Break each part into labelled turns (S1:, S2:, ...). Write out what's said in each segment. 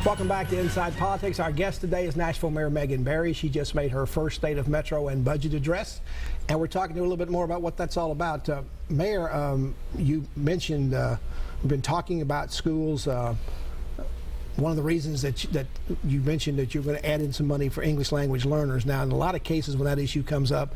S1: Welcome back to Inside Politics. Our guest today is Nashville Mayor Megan Barry. She just made her first State of Metro and budget address, and we're talking to her a little bit more about what that's all about. Mayor, you mentioned we've been talking about schools. One of the reasons that you mentioned that you're going to add in some money for English language learners. Now, in a lot of cases when that issue comes up,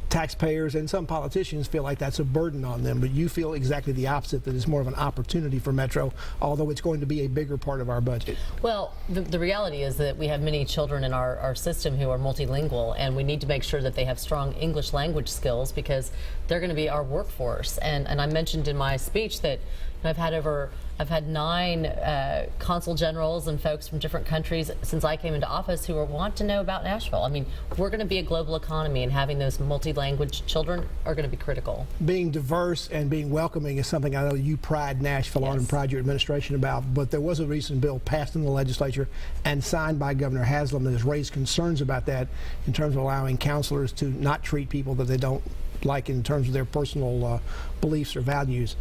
S1: taxpayers and some politicians feel like that's a burden on them, but you feel exactly the opposite, that it's more of an opportunity for Metro, although it's going to be a bigger part of our budget.
S2: Well, the reality is that we have many children in our system who are multilingual, and we need to make sure that they have strong English language skills because they're going to be our workforce. And I mentioned in my speech that I've had 9 consul generals and folks from different countries since I came into office who want to know about Nashville. I mean, we're going to be a global economy, and having those multi-language children are going to be critical. Being
S1: diverse and being welcoming is something I know you pride Nashville on and pride your administration about, but there was a recent bill passed in the legislature and signed by Governor Haslam that has raised concerns about that in terms of allowing counselors to not treat people that they don't like in terms of their personal beliefs or values.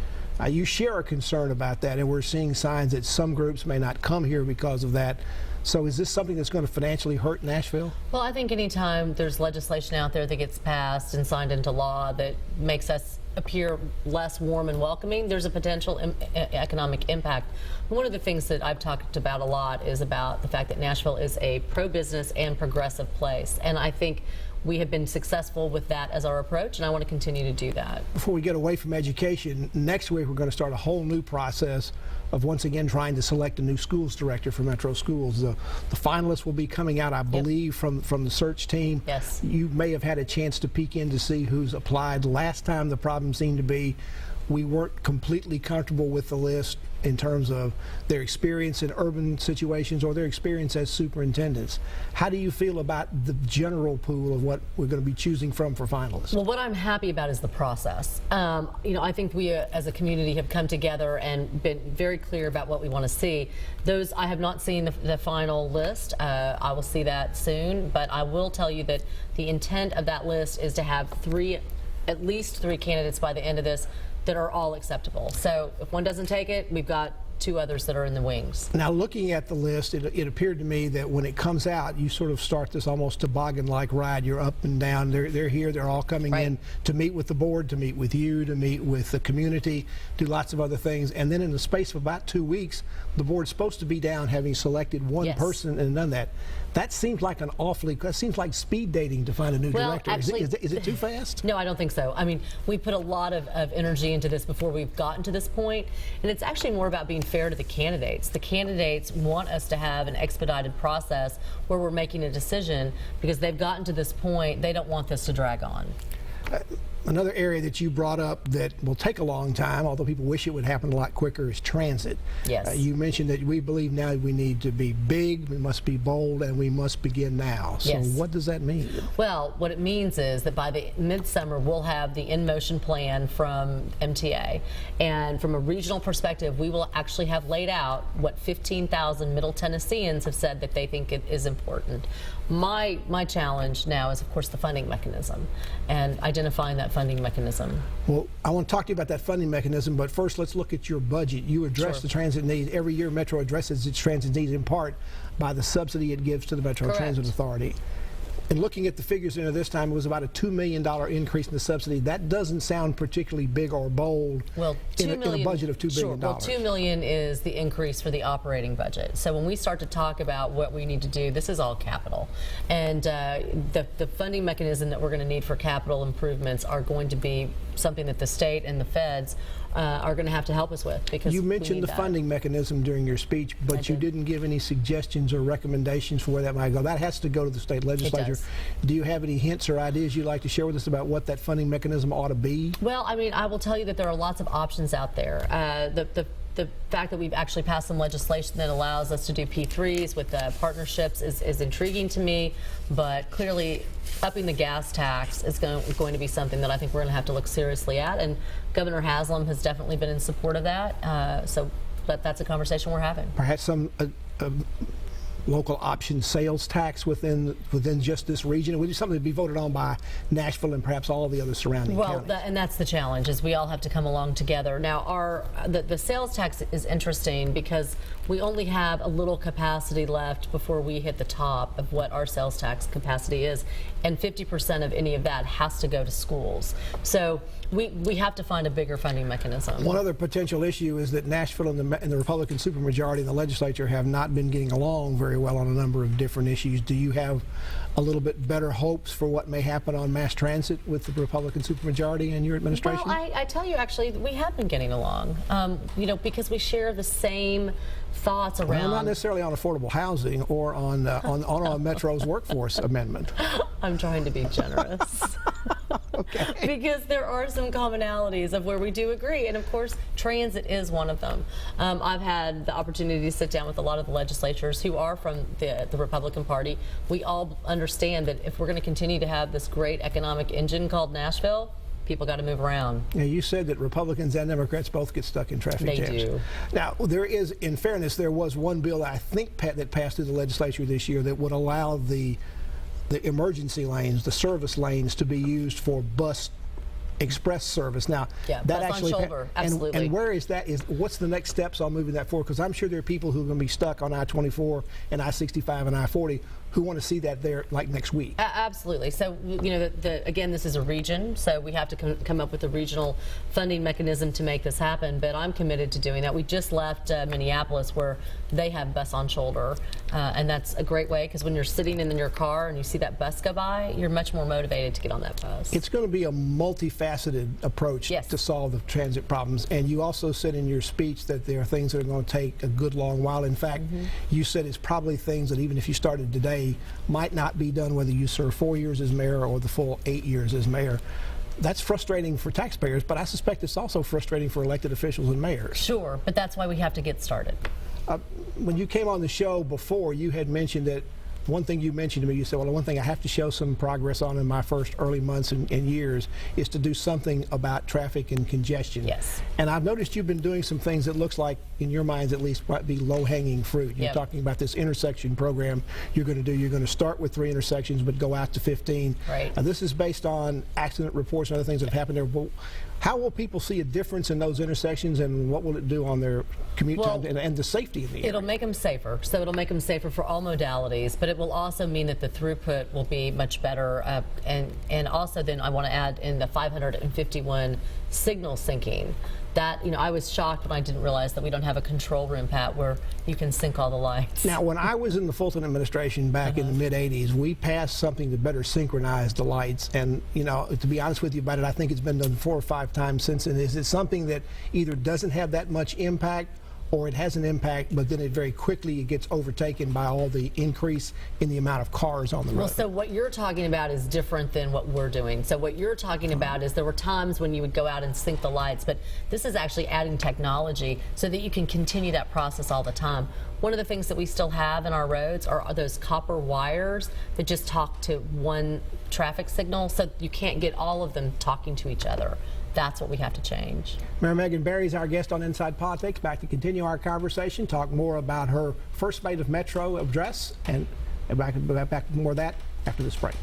S1: You share a concern about that, and we're seeing signs that some groups may not come here because of that. So is this something that's going to financially hurt Nashville?
S2: Well, I think anytime there's legislation out there that gets passed and signed into law that makes us appear less warm and welcoming, there's a potential economic impact. One of the things that I've talked about a lot is about the fact that Nashville is a pro-business and progressive place, and I think we have been successful with that as our approach, and I want to continue to do that.
S1: Before we get away from education, next week we're going to start a whole new process of once again trying to select a new schools director for Metro Schools. The finalists will be coming out, I believe, from the search team.
S2: Yes.
S1: You may have had a chance to peek in to see who's applied. Last time the problem seemed to be we weren't completely comfortable with the list in terms of their experience in urban situations or their experience as superintendents. How do you feel about the general pool of what we're going to be choosing from for finalists?
S2: Well, what I'm happy about is the process. You know, I think we as a community have come together and been very clear about what we want to see. I have not seen the final list. I will see that soon, but I will tell you that the intent of that list is to have at least three candidates by the end of this that are all acceptable. So if one doesn't take it, we've got 2 others that are in the wings.
S1: Now, looking at the list, it appeared to me that when it comes out, you sort of start this almost toboggan-like ride. You're up and down. They're here. They're all coming in to meet with the board, to meet with you, to meet with the community, do lots of other things. And then in the space of about 2 weeks, the board's supposed to be down having selected one person and done that. That seems like that seems like speed dating to find a new director.
S2: Actually,
S1: is it too fast?
S2: No, I don't think so. I mean, we put a lot of energy into this before we've gotten to this point, and it's actually more about being fair to the candidates. The candidates want us to have an expedited process where we're making a decision because they've gotten to this point. They don't want this to drag on.
S1: Another area that you brought up that will take a long time, although people wish it would happen a lot quicker, is transit.
S2: Yes.
S1: You mentioned that we believe now we need to be big, we must be bold, and we must begin now. So what does that mean?
S2: Well, what it means is that by the midsummer, we'll have the in-motion plan from MTA. And from a regional perspective, we will actually have laid out what 15,000 Middle Tennesseans have said that they think it is important. My challenge now is, of course, the funding mechanism and identifying that funding mechanism.
S1: Well, I want to talk to you about that funding mechanism, but first let's look at your budget. You address the transit needs. Every year Metro addresses its transit needs in part by the subsidy it gives to the Metro Transit Authority. And looking at the figures this time, it was about a $2 million increase in the subsidy. That doesn't sound particularly big or bold in a budget of $2 billion.
S2: Well, $2 million is the increase for the operating budget. So when we start to talk about what we need to do, this is all capital. And the funding mechanism that we're going to need for capital improvements are going to be something that the state and the feds are going to have to help us with. Because
S1: you mentioned the funding mechanism during your speech, but you didn't give any suggestions or recommendations for where that might go. That has to go to the state legislature. Do you have any hints or ideas you'd like to share with us about what that funding mechanism ought to be?
S2: Well, I mean, I will tell you that there are lots of options out there. The fact that we've actually passed some legislation that allows us to do P3s with partnerships is intriguing to me, but clearly upping the gas tax is going to be something that I think we're going to have to look seriously at, and Governor Haslam has definitely been in support of that, but that's a conversation we're having.
S1: Perhaps some local option sales tax within just this region? It would be something to be voted on by Nashville and perhaps all the other surrounding counties.
S2: And that's the challenge, is we all have to come along together. Now, the sales tax is interesting because we only have a little capacity left before we hit the top of what our sales tax capacity is, and 50% of any of that has to go to schools. So we have to find a bigger funding mechanism.
S1: One other potential issue is that Nashville and the Republican supermajority in the legislature have not been getting along very well on a number of different issues. Do you have a little bit better hopes for what may happen on mass transit with the Republican supermajority in your administration?
S2: Well, I tell you, actually, we have been getting along, you know, because we share the same thoughts around.
S1: Well, not necessarily on affordable housing or on Metro's workforce amendment.
S2: I'm trying to be generous.
S1: Okay.
S2: Because there are some commonalities of where we do agree, and of course transit is one of them. I've had the opportunity to sit down with a lot of the legislators who are from the Republican Party. We all understand that if we're going to continue to have this great economic engine called Nashville, people got to move around.
S1: Now, you said that Republicans and Democrats both get stuck in traffic jams.
S2: They do.
S1: Now, there is, in fairness, there was one bill that I think that passed through the legislature this year that would allow the emergency lanes, the service lanes, to be used for bus express service. Now,
S2: yeah,
S1: that
S2: bus
S1: actually
S2: on shoulder, absolutely.
S1: And where is that? What's the next steps on moving that forward? Because I'm sure there are people who are going to be stuck on I-24 and I-65 and I-40 who want to see that there like next week.
S2: Absolutely. So, you know, again, this is a region, so we have to come up with a regional funding mechanism to make this happen, but I'm committed to doing that. We just left Minneapolis, where they have bus on shoulder, and that's a great way, because when you're sitting in your car and you see that bus go by, you're much more motivated to get on that bus.
S1: It's going to be a multifaceted approach
S2: Yes.
S1: to solve the transit problems, and you also said in your speech that there are things that are going to take a good long while. In fact, you said it's probably things that even if you started today might not be done whether you serve 4 years as mayor or the full 8 years as mayor. That's frustrating for taxpayers, but I suspect it's also frustrating for elected officials and mayors.
S2: Sure, but that's why we have to get started.
S1: When you came on the show before, you had mentioned that one thing you mentioned to me, you said, well, one thing I have to show some progress on in my first early months and years is to do something about traffic and congestion.
S2: Yes.
S1: And I've noticed you've been doing some things that looks like, in your minds at least, might be low-hanging fruit. You're
S2: Yep.
S1: talking about this intersection program you're going to do. You're going to start with 3 intersections but go out to 15.
S2: Right.
S1: This is based on accident reports and other things that have happened there. Well, how will people see a difference in those intersections, and what will it do on their commute time and the safety in the area?
S2: It'll make them safer. So it'll make them safer for all modalities, but it will also mean that the throughput will be much better. And also then I want to add in the 551 signal syncing. That, you know, I was shocked when I didn't realize that we don't have a control room, Pat, where you can sync all the lights.
S1: Now, when I was in the Fulton administration back in the mid-'80s, we passed something to better synchronize the lights. And, you know, to be honest with you about it, I think it's been done 4 or 5 times since. And is it something that either doesn't have that much impact, or it has an impact, but then it very quickly gets overtaken by all the increase in the amount of cars on the road?
S2: Well, so what you're talking about is different than what we're doing. So what you're talking about is there were times when you would go out and sync the lights, but this is actually adding technology so that you can continue that process all the time. One of the things that we still have in our roads are those copper wires that just talk to one traffic signal, so you can't get all of them talking to each other. That's what we have to change.
S1: Mayor Megan Barry is our guest on Inside Politics. Back to continue our conversation, talk more about her first State of Metro address, and back to more of that after this break.